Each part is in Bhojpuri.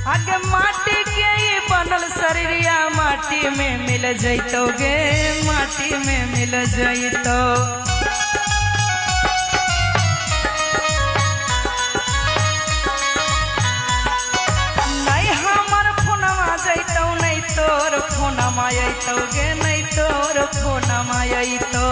आगे माटी के ये बनल शरीरिया माटी में मिल जैतोगे, माटी में मिल जैतो। नहीं हमर फोनमा जैतो, नहीं तोर फोनमा अइतोगे, नहीं तोर फोनमा अइतो।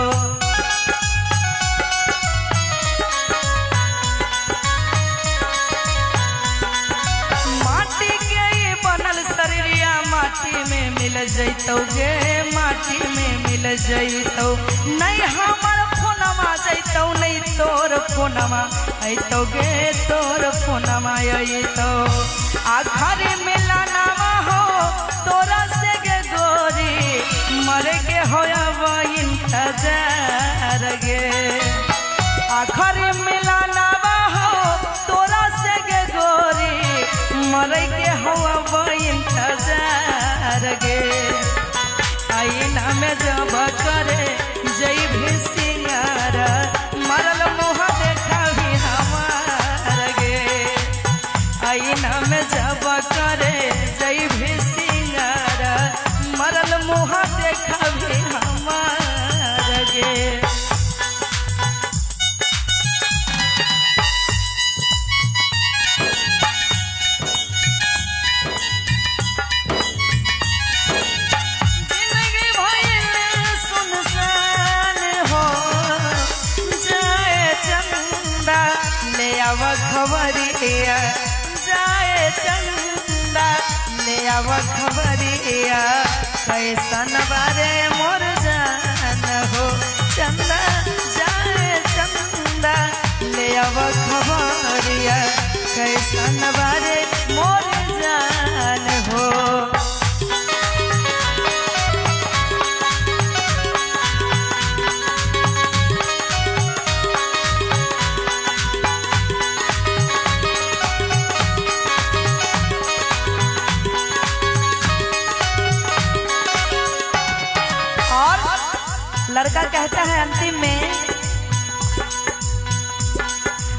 माटी में मिल जैतोगे, माटी में मिल जैतो। नहीं हमर फोनमा जैतो, नहीं तोर फोनमा अइतोगे, तोर फोनमा अइतो। आखरी मिलनवा हो तोरा से गे गोरी, मरे के होयब इंतजार गे। आखरी मिलनवा हो तोरा से गे गोरी, मरे के होयब इंतजार गे। आईना में जब करे जई भी सिंगार, मरल मुँह देखा भी हमार गे। आईना में जब करे जई भी सिंगार, मरल मुँह देखा भी हमार गे। खबरिया जाए चंदा ले आव खबरिया, कैसन बारे मोर जान हो चंदा। जाए चंदा ले आव खबरिया, कैसन बारे मोर जान हो। लड़का कहता है अंतिम में,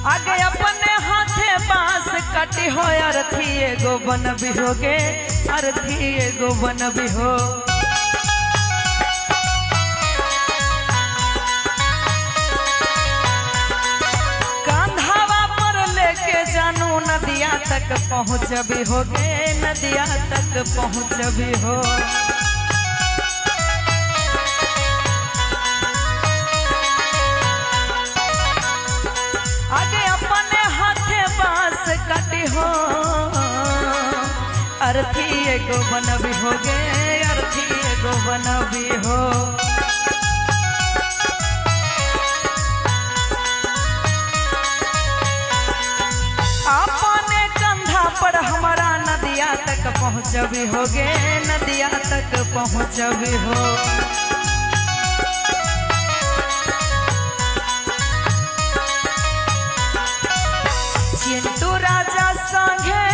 आगे अपने हाथे बांस काटी हो, अर्थी एगो बन भी होगे, अर्थी एगो बन भी हो। कंधावा पर लेके जानू नदिया तक पहुँच भी होगे, नदिया तक पहुँच भी हो। आगे अपने हाथे बांस काटी हो, अर्थी एगो बन भी होगे, अर्थी एगो बन भी हो। अपने कंधा पर हमारा नदिया तक पहुँच भी होगे, नदिया तक पहुँच भी हो। चिंटू राजा संगे